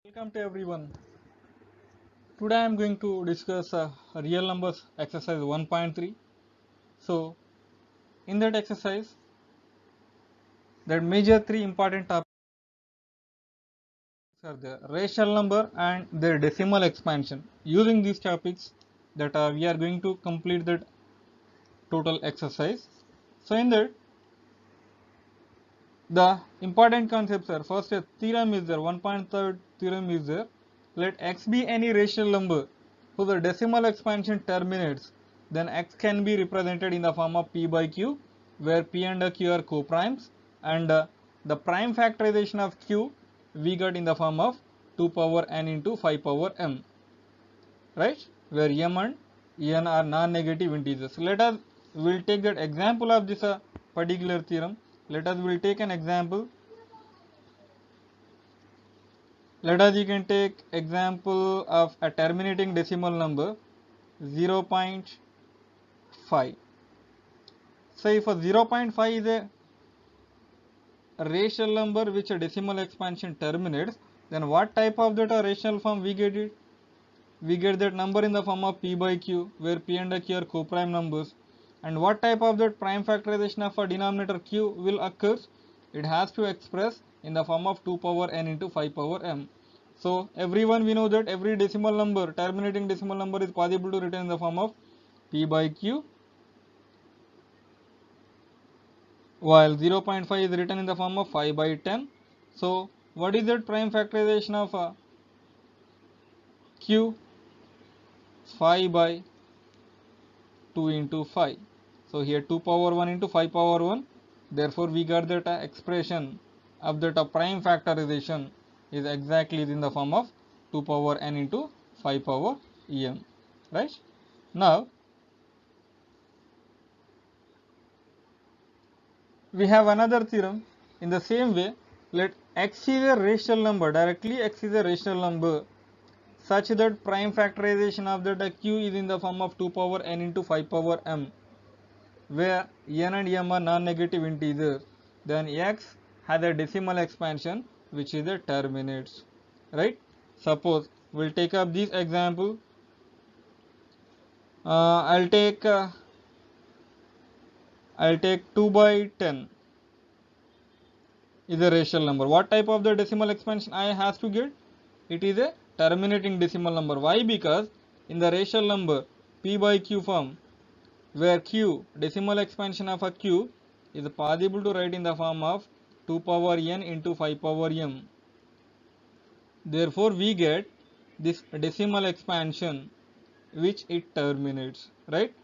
Welcome to everyone. Today I am going to discuss real numbers exercise 1.3. So, in that exercise, there major three important topics are there: rational number and their decimal expansion. Using these topics, we are going to complete that total exercise. So, in that, the important concepts are first a theorem is there. 1.3 theorem is there. Let x be any rational number whose the decimal expansion terminates, then x can be represented in the form of p by q, where p and q are co-primes, and the prime factorization of q we got in the form of 2 power n into 5 power m, right? Where m and n are non-negative integers. Let us will take that example of this particular theorem. Let us will take an example. Let us you can take example of a terminating decimal number 0.5. So if a 0.5 is a rational number which a decimal expansion terminates, then what type of that a rational form we get it? We get that number in the form of p by q, where p and q are co-prime numbers. And what type of that prime factorization of a denominator q will occur? It has to express in the form of 2 power n into 5 power m. So everyone we know that every decimal number, terminating decimal number is possible to written in the form of p by q, while 0.5 is written in the form of 5 by 10. So what is that prime factorization of q? 5 by 2 into 5. So here 2 power 1 into 5 power 1. Therefore we got that expression of that prime factorization is exactly in the form of 2 power n into 5 power en, right? Now we have another theorem. In the same way, let x is a rational number, directly x is a rational number such that prime factorization of that q is in the form of 2 power n into 5 power m, where n and m are non-negative integers. Then x has a decimal expansion which is a terminates, right? Suppose we'll take up this example. I'll take 2 by 10 is a rational number. What type of the decimal expansion I has to get? It is a terminating decimal number. Why? Because in the rational number p by q form, where q, decimal expansion of a q, is possible to write in the form of 2 power n into 5 power m. Therefore we get this decimal expansion which it terminates, right?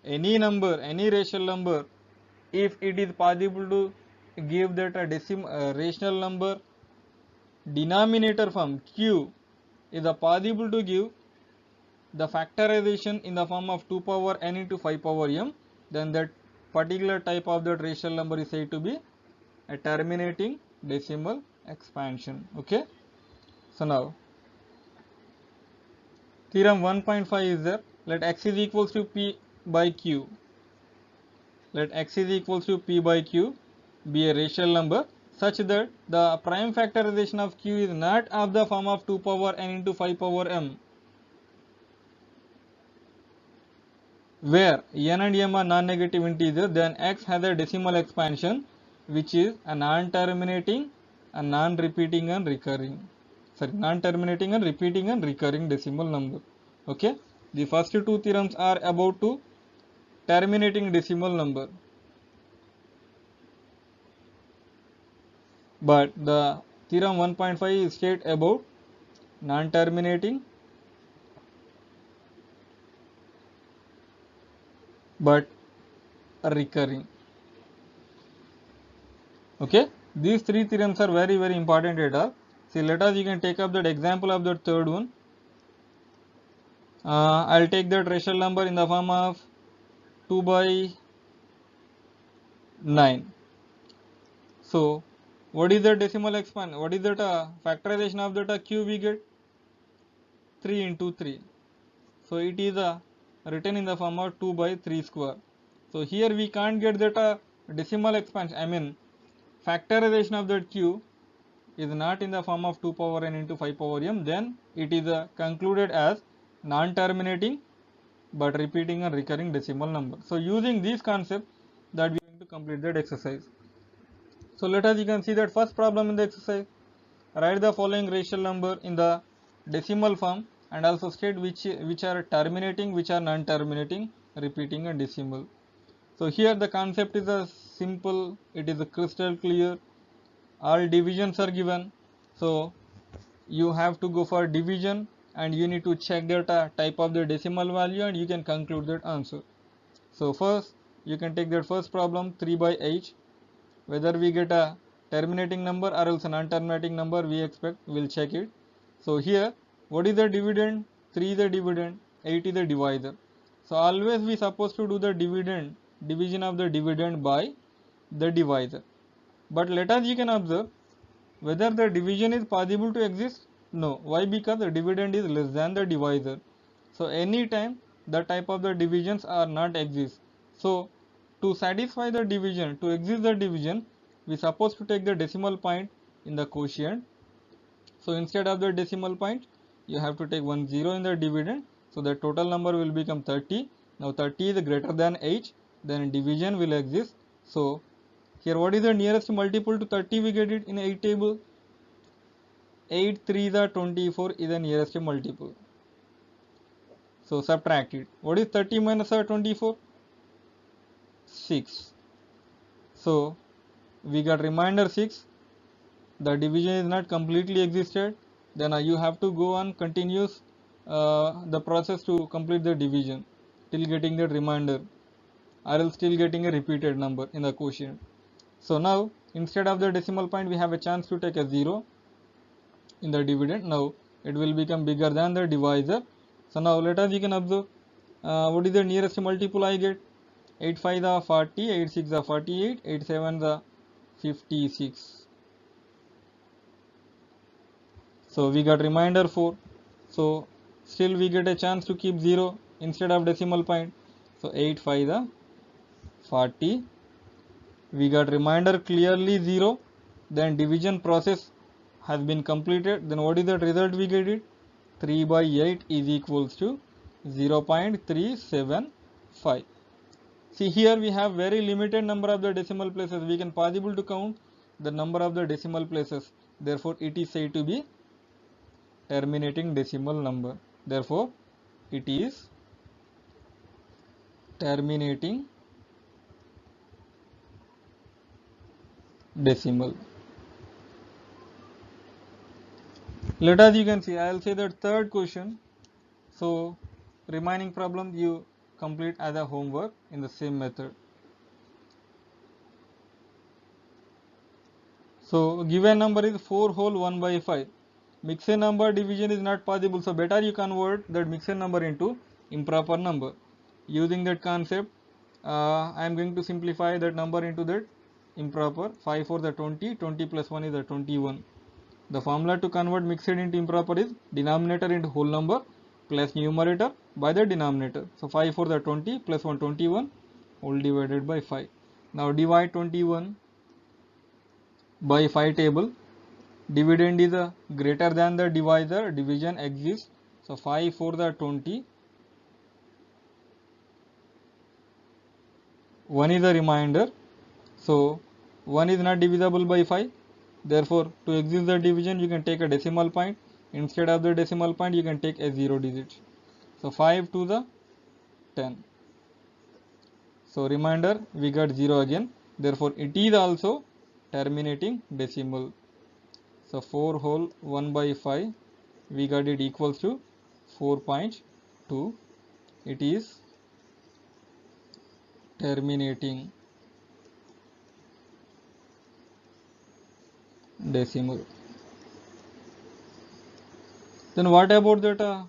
Any number, any rational number, if it is possible to give that a rational number denominator form q, is possible to give the factorization in the form of 2 power n into 5 power m, then that particular type of that rational number is said to be a terminating decimal expansion. Okay, so now theorem 1.5 is there. Let x is equals to p by q. Let x is equals to p by q be a rational number such that the prime factorization of q is not of the form of 2 power n into 5 power m, where n and m are non-negative integers. Then x has a decimal expansion which is a non-terminating, a non-repeating and recurring, non-terminating and repeating and recurring decimal number. Okay, the first two theorems are about to terminating decimal number, but the theorem 1.5 is state about non-terminating but recurring. Okay, these three theorems are very important data. See, let us you can take up that example of the third one. I'll take that rational number in the form of 2 by 9. So what is the decimal expansion? What is that factorization of that q we get? 3 into 3. So it is written in the form of 2 by 3 square. So here we can't get that decimal expansion, I mean factorization of that q is not in the form of 2 power n into 5 power m, then it is concluded as non-terminating but repeating and recurring decimal number. So using these concepts that we are going to complete that exercise. So let us, you can see that first problem in the exercise. Write the following rational number in the decimal form and also state which are terminating, which are non-terminating, repeating and decimal. So here the concept is a simple, it is a crystal clear. All divisions are given, so you have to go for division and you need to check the type of the decimal value and you can conclude that answer. So first you can take that first problem 3 by 8, whether we get a terminating number or else a non-terminating number, we expect, we'll check it. So here what is the dividend? 3 is the dividend, 8 is the divisor. So always we supposed to do the division of the dividend by the divisor. But let us, you can observe whether the division is possible to exist. No. Why? Because the dividend is less than the divisor. So anytime the type of the divisions are not exist. So to satisfy the division, to exist the division, we supposed to take the decimal point in the quotient. So instead of the decimal point, you have to take 1 0 in the dividend. So the total number will become 30. Now 30 is greater than 8, then division will exist. So here what is the nearest multiple to 30? We get it in 8 table. 8 3 the 24 is the nearest multiple. So subtract it. What is 30 minus 24? 6. So we got remainder 6. The division is not completely existed. Then you have to go on continuous the process to complete the division till getting the remainder, or else still getting a repeated number in the quotient. So now instead of the decimal point, we have a chance to take a 0 in the dividend. Now it will become bigger than the divisor. So now let us, you can observe what is the nearest multiple I get. 8 5 the 40, 8 6 the 48, 8 7 the 56. So we got remainder 4. So still we get a chance to keep 0 instead of decimal point. So 8 5 the 40. We got remainder clearly 0. Then division process has been completed. Then what is the result we get it? 3 by 8 is equals to 0.375. See, here we have very limited number of the decimal places. We can possible to count the number of the decimal places. Therefore it is said to be terminating decimal number. Therefore it is terminating decimal. Let us, you can see, I will say that third question. So remaining problem you complete as a homework in the same method. So given number is 4 whole 1 by 5. Mixed number division is not possible. So better you convert that mixed number into improper number. Using that concept, I am going to simplify that number into that improper. 5 for the 20, 20 plus 1 is the 21. The formula to convert mixed into improper is denominator into whole number plus numerator by the denominator. So 5 for the 20 plus 1 21 whole divided by 5. Now divide 21 by 5 table. Dividend is greater than the divisor, division exists. So 5 for the 20. 1 is a remainder. So 1 is not divisible by 5. Therefore to exist the division you can take a decimal point. Instead of the decimal point you can take a 0 digit. So 5 to the 10. So remainder we got 0 again. Therefore it is also terminating decimal. So 4 whole 1 by 5 we got it equals to 4.2. It is terminating decimal. Then what about that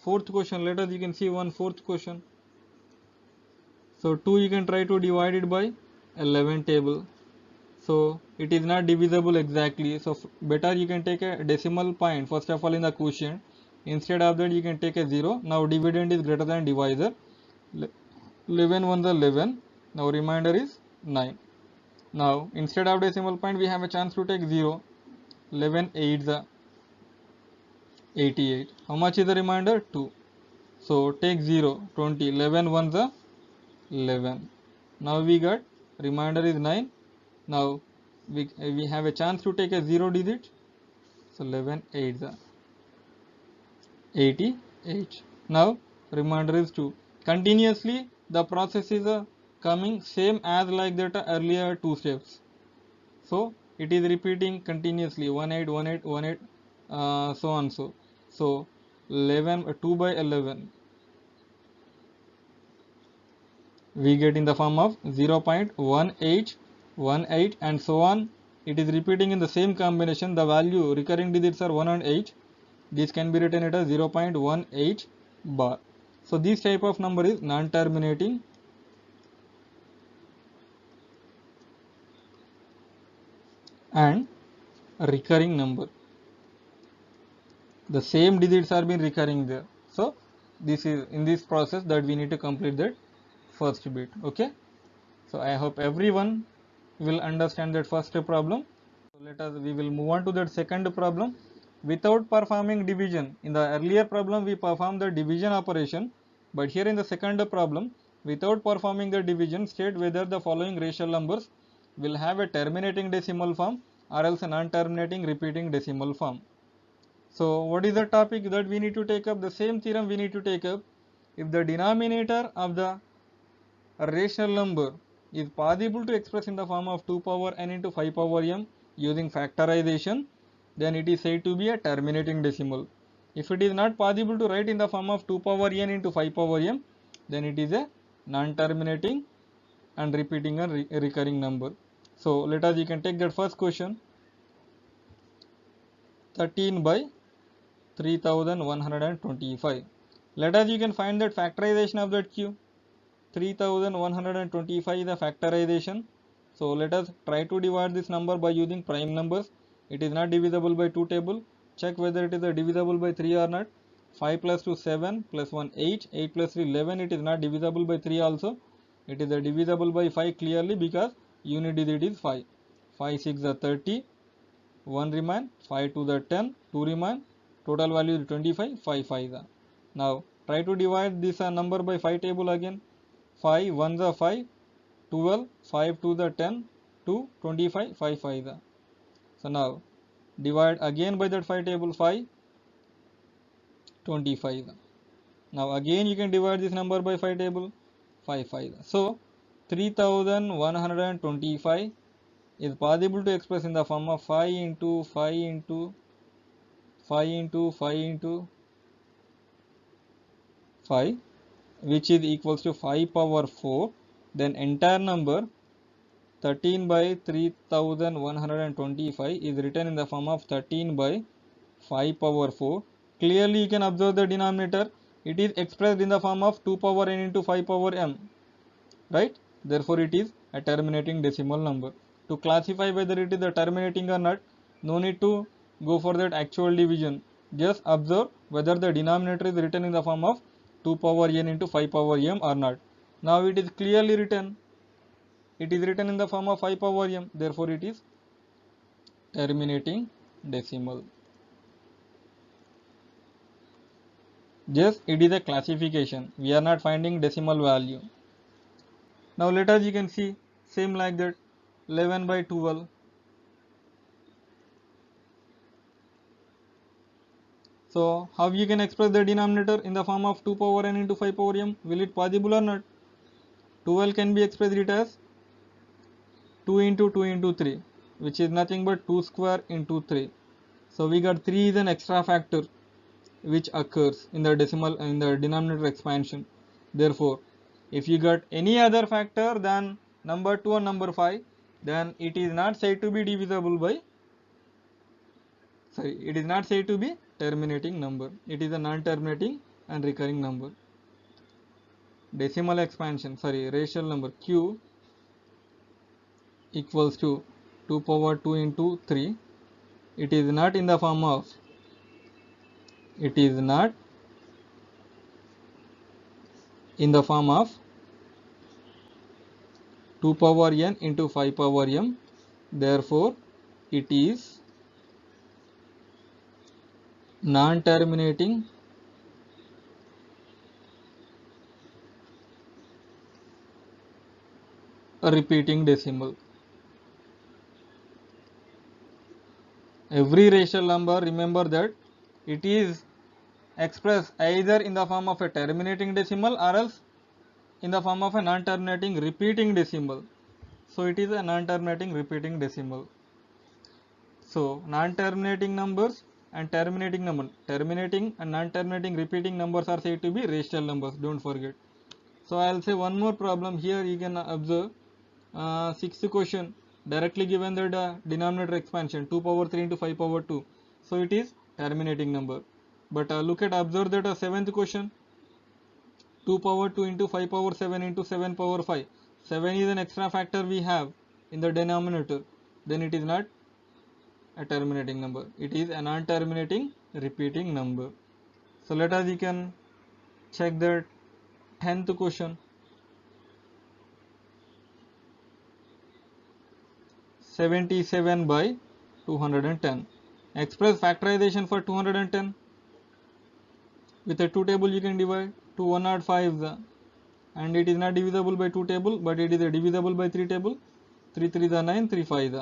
fourth question? Let us, you can see one fourth question. So 2 you can try to divide it by 11 table. So it is not divisible exactly. So better you can take a decimal point first of all in the quotient. Instead of that you can take a 0. Now dividend is greater than divisor. 11 1 the 11. Now remainder is 9. Now instead of decimal point we have a chance to take 0. 11 8 the 88. How much is the remainder? 2. So take 0, 20, 11 1 the 11. Now we got remainder is 9. Now we have a chance to take a 0 digit. So 11 8 the 88. Now remainder is 2. Continuously the process is coming same as like that earlier 2 steps. So it is repeating continuously 18 18 18 so on so 11 2 by 11 we get in the form of 0.1818 and so on. It is repeating in the same combination. The value recurring digits are 1 and 8. This can be written at a 0.18 bar. So this type of number is non-terminating and recurring number. The same digits are being recurring there. So this is in this process that we need to complete that first bit. Okay, so I hope everyone will understand that first problem. So we will move on to that second problem. Without performing division, in the earlier problem we performed the division operation, but here in the second problem, without performing the division, state whether the following rational numbers will have a terminating decimal form or else a non-terminating repeating decimal form. So what is the topic that we need to take up? The same theorem we need to take up. If the denominator of the rational number is possible to express in the form of 2 power n into 5 power m using factorization, then it is said to be a terminating decimal. If it is not possible to write in the form of 2 power n into 5 power m, then it is a non-terminating and repeating a recurring number. So let us, you can take that first question. 13 by 3125. Let us, you can find that factorization of that q. 3125 is the factorization. So let us try to divide this number by using prime numbers. It is not divisible by 2 table. Check whether it is divisible by 3 or not. 5 plus 2 7 plus 1 8, 8 plus 3 11. It is not divisible by 3 also. It is divisible by 5 clearly because unit digit is 5. 5 6 are 30. 1 remain. 5 2 the 10. 2 remain. Total value is 25. 5 5 are. Now try to divide this number by 5 table again. 5 1 the 5, 12, 5 2 the 10, 2, 25, 5 5 the. So now divide again by that 5 table, 5, 25 the. Now again you can divide this number by 5 table, 5 5 the. So 3125 is possible to express in the form of 5 into 5 into 5 into 5 into 5, which is equals to 5 power 4. Then entire number 13 by 3125 is written in the form of 13 by 5 power 4. Clearly you can observe the denominator. It is expressed in the form of 2 power n into 5 power m. Right? Therefore it is a terminating decimal number. To classify whether it is the terminating or not, no need to go for that actual division. Just observe whether the denominator is written in the form of 2 power n into 5 power m or not. Now it is clearly written. It is written in the form of 5 power m. Therefore it is terminating decimal. Just it is a classification. We are not finding decimal value. Now let us, you can see same like that 11 by 12. So how you can express the denominator in the form of 2 power n into 5 power m? Will it possible or not? 12 can be expressed it as 2 into 2 into 3, which is nothing but 2 square into 3. So we got 3 is an extra factor which occurs in the decimal in the denominator expansion. Therefore if you got any other factor than number 2 or number 5, then it is not said to be divisible by, it is not said to be terminating number. It is a non-terminating and recurring number. Decimal expansion, rational number q equals to 2 power 2 into 3. It is not in the form of, it is not in the form of 2 power n into 5 power m. Therefore it is non-terminating repeating decimal. Every rational number, remember that it is expressed either in the form of a terminating decimal or else in the form of a non-terminating repeating decimal. So it is a non-terminating repeating decimal. So non-terminating numbers and terminating number, terminating and non-terminating repeating numbers are said to be rational numbers, don't forget. So I'll say one more problem here. You can observe sixth question, directly given that denominator expansion 2 power 3 into 5 power 2, so it is terminating number. But look at, observe that seventh question, 2 power 2 into 5 power 7 into 7 power 5, 7 is an extra factor we have in the denominator, then it is not a terminating number, it is a non-terminating repeating number. So let us, you can check that 10th question, 77 by 210. Express factorization for 210. With a 2 table you can divide to 105, and it is not divisible by 2 table, but it is divisible by 3 table. 3 3 is 9, 3 5 is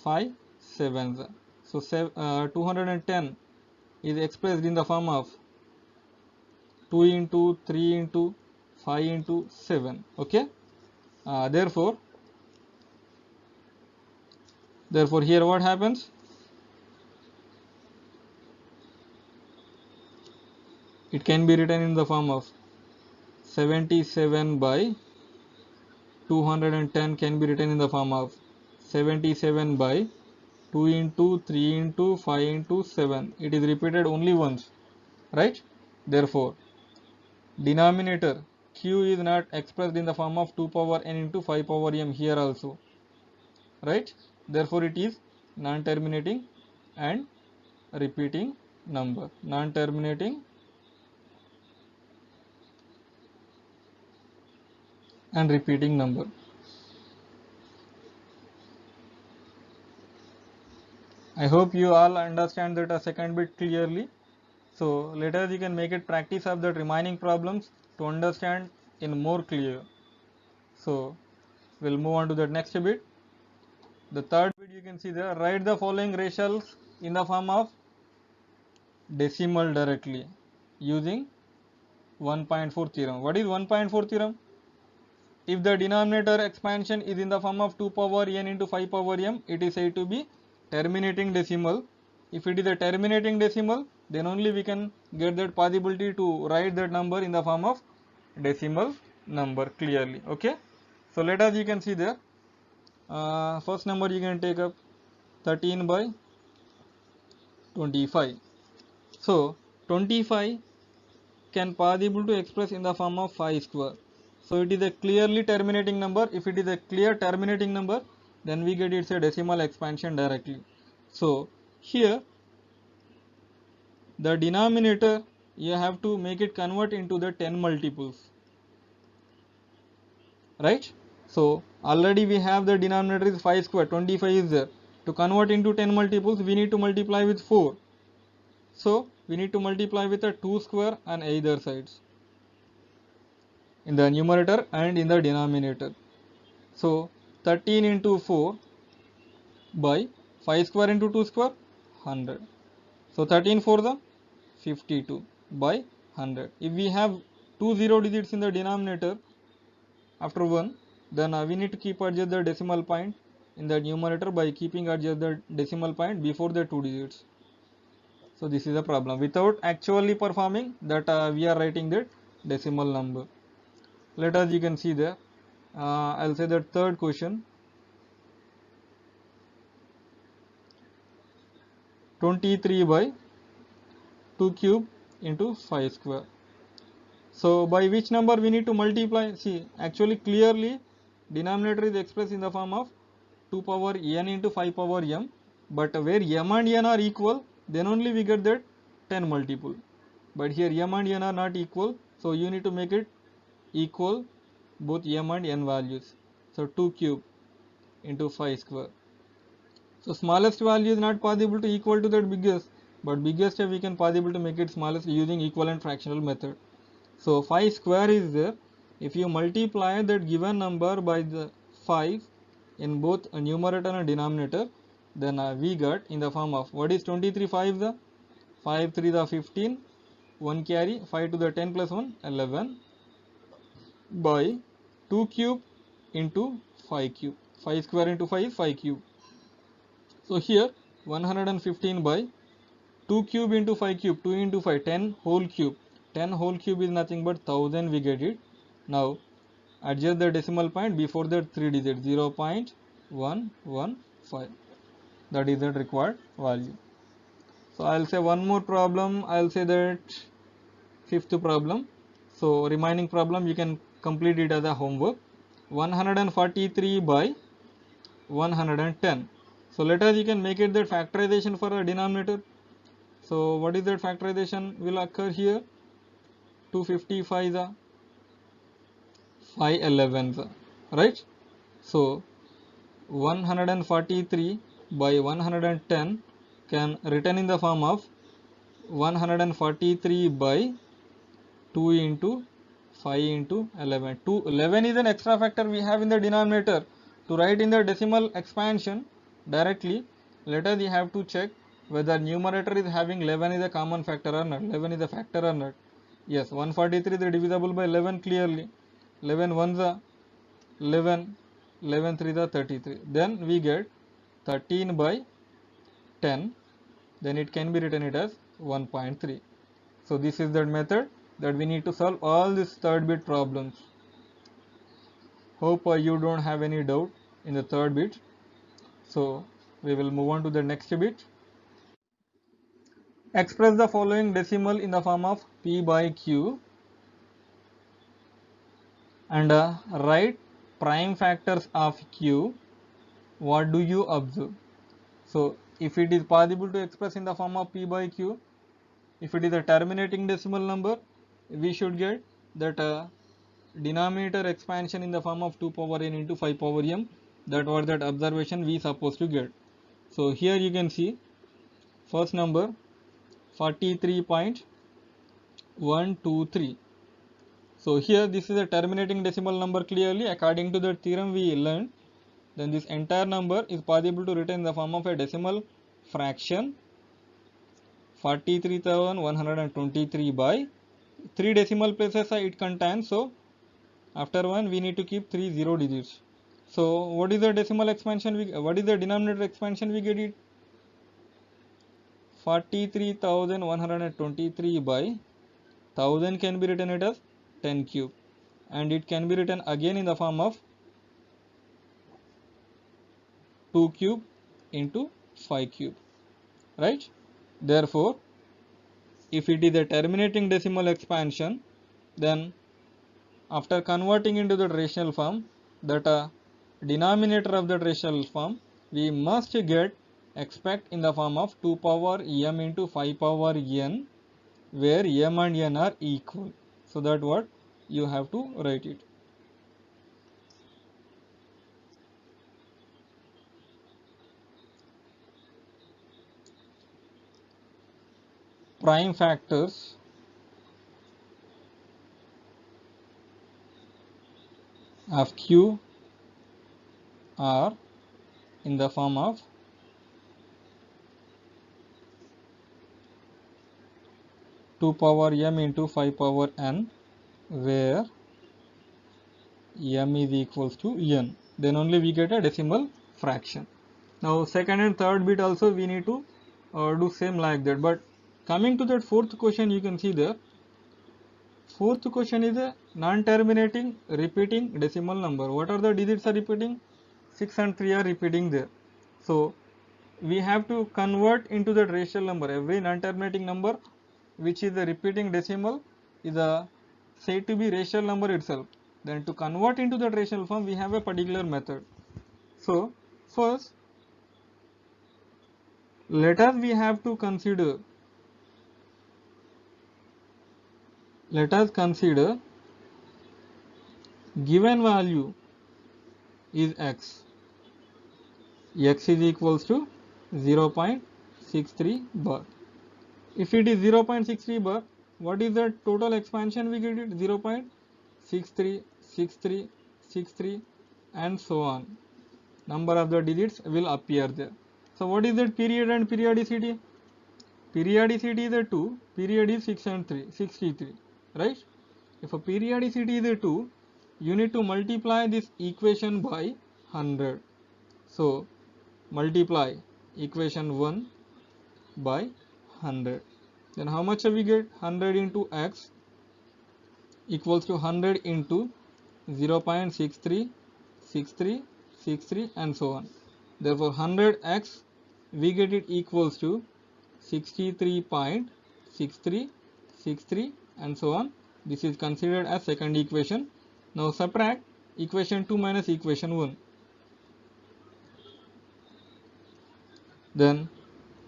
5 7. So 210 is expressed in the form of 2 into 3 into 5 into 7. Okay. Therefore here what happens? It can be written in the form of 77 by 210 can be written in the form of 77 by 2 into 3 into 5 into 7. It is repeated only once, right? Therefore, denominator q is not expressed in the form of 2 power n into 5 power m here also, right? Therefore, it is non-terminating and repeating number. Non-terminating and repeating number. I hope you all understand that a second bit clearly. So later you can make it practice of the remaining problems to understand in more clear. So we'll move on to the next bit. The third bit, you can see there, write the following ratios in the form of decimal directly using 1.4 theorem. What is 1.4 theorem? If the denominator expansion is in the form of 2 power n into 5 power m, it is said to be terminating decimal. If it is a terminating decimal, then only we can get that possibility to write that number in the form of decimal number clearly. Okay. So let us, you can see there, first number you can take up 13 by 25. So 25 can possible to express in the form of 5 square. So it is a clearly terminating number. If it is a clear terminating number, then we get it's a decimal expansion directly. So here the denominator you have to make it convert into the 10 multiples, right? So already we have the denominator is 5 square, 25 is there. To convert into 10 multiples, we need to multiply with 4. So we need to multiply with a 2 square on either sides, in the numerator and in the denominator. So 13 into 4 by 5 square into 2 square, 100. So 13 for the 52 by 100. If we have 2 zero digits in the denominator after 1, then we need to keep adjust the decimal point in the numerator by keeping adjust the decimal point before the 2 digits. So this is a problem. Without actually performing that, we are writing that decimal number. Let us, you can see there, I'll say the third question, 23 by 2 cube into 5 square. So by which number we need to multiply? See, actually clearly denominator is expressed in the form of 2 power n into 5 power m, but where m and n are equal, then only we get that 10 multiple. But here m and n are not equal, so you need to make it equal both m and n values. So 2 cube into 5 square. So smallest value is not possible to equal to that biggest. but biggest we can possible to make it smallest using equivalent fractional method. So 5 square is there. If you multiply that given number by the 5 in both a numerator and denominator, then we got in the form of what is 23 5 the 5 3 the 15, 1 carry, 5 to the 10 plus 1 11 by 2 cube into 5 cube. 5 square into 5 is 5 cube. So here 115 by 2 cube into 5 cube, 2 into 5, 10 whole cube. 10 whole cube is nothing but 1000, we get it. Now adjust the decimal point before that 3 digits, 0.115. That is the required value. So I'll say one more problem. I'll say that fifth problem. So remaining problem you can complete it as a homework. 143 by 110. So let us, you can make it that factorization for a denominator. So what is that factorization will occur here? 255 the 5 11s, right? So 143 by 110 can written in the form of 143 by 2 into 5 into 11. 11 is an extra factor we have in the denominator. To write in the decimal expansion directly, let us have to check whether numerator is having 11 is a common factor or not. 11 is a factor or not. Yes, 143 is divisible by 11 clearly. 11 ones are 11, 11 3 is 33. Then we get 13 by 10. Then it can be written it as 1.3. So this is the method that we need to solve all these third bit problems. Hope you don't have any doubt in the third bit. So we will move on to the next bit. Express the following decimal in the form of P by Q and write prime factors of Q. What do you observe? So if it is possible to express in the form of P by Q, if it is a terminating decimal number, we should get that denominator expansion in the form of 2 power n into 5 power m. That was that observation we supposed to get. So here you can see first number 43.123. So here this is a terminating decimal number clearly according to the theorem we learned. Then this entire number is possible to written in the form of a decimal fraction 43,123 by 3 decimal places it contains. So after 1 we need to keep 3 0 digits. So what is the decimal expansion what is the denominator expansion we get it? 43,123 by 1000 can be written it as 10 cube, and it can be written again in the form of 2 cube into 5 cube, right? Therefore if it is a terminating decimal expansion, then after converting into the rational form, that denominator of the rational form we must get expect in the form of 2 power m into 5 power n, where m and n are equal. So that what you have to write it. Prime factors of Q are in the form of 2 power m into 5 power n, where m is equals to n. Then only we get a decimal fraction. Now second and third bit also we need to do same like that. But coming to that fourth question, you can see there. Fourth question is a non-terminating repeating decimal number. What are the digits are repeating? 6 and 3 are repeating there. So we have to convert into the rational number. Every non-terminating number which is a repeating decimal is said to be rational number itself. Then to convert into the rational form we have a particular method. So first let us consider given value is x is equals to 0.63 bar. If it is 0.63 bar, what is the total expansion we get it? 0.63, 63, 63 and so on. Number of the digits will appear there. So what is that period and periodicity? Periodicity is a 2, period is 6 and 3, 63, right? If a periodicity is a 2, you need to multiply this equation by 100. So multiply equation 1 by 100. Then how much we get? 100 into x equals to 100 into 0.63, 63, 63 and so on. Therefore 100x we get it equals to 63.63, 63 and so on. This is considered as second equation. Now subtract equation 2 minus equation 1. Then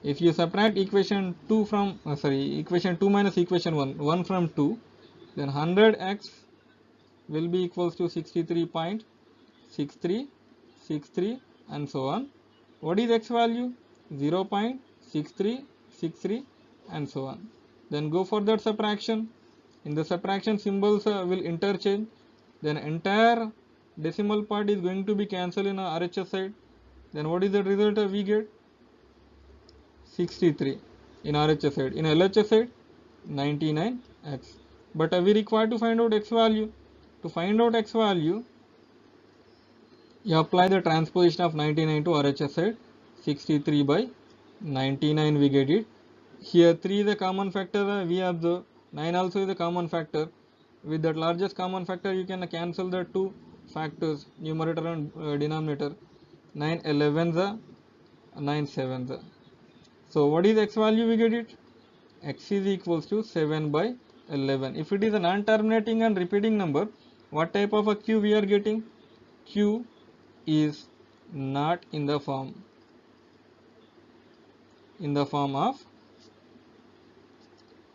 if you subtract equation 2 from equation 2 minus equation 1 from 2, then 100x will be equals to 63.63, 63 and so on. What is x value? 0.6363 and so on. Then go for that subtraction. In the subtraction, symbols will interchange. Then entire decimal part is going to be cancelled in our RHS side. Then what is the result we get? 63 in RHS side. In LHS side, 99x. But we require to find out x value. To find out x value, you apply the transposition of 99 to RHS side. 63 by 99 we get it. Here 3 is a common factor we observe. 9 also is a common factor. With that largest common factor, you can cancel the two factors, numerator and denominator. 9 11s, 9 7s. So what is x value we get it? X is equals to 7 by 11. If it is a non-terminating and repeating number, what type of a q we are getting? Q is not in the form of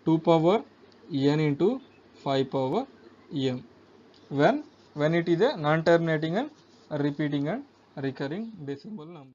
2 power n into 5 power m when it is a non-terminating and repeating and recurring decimal number.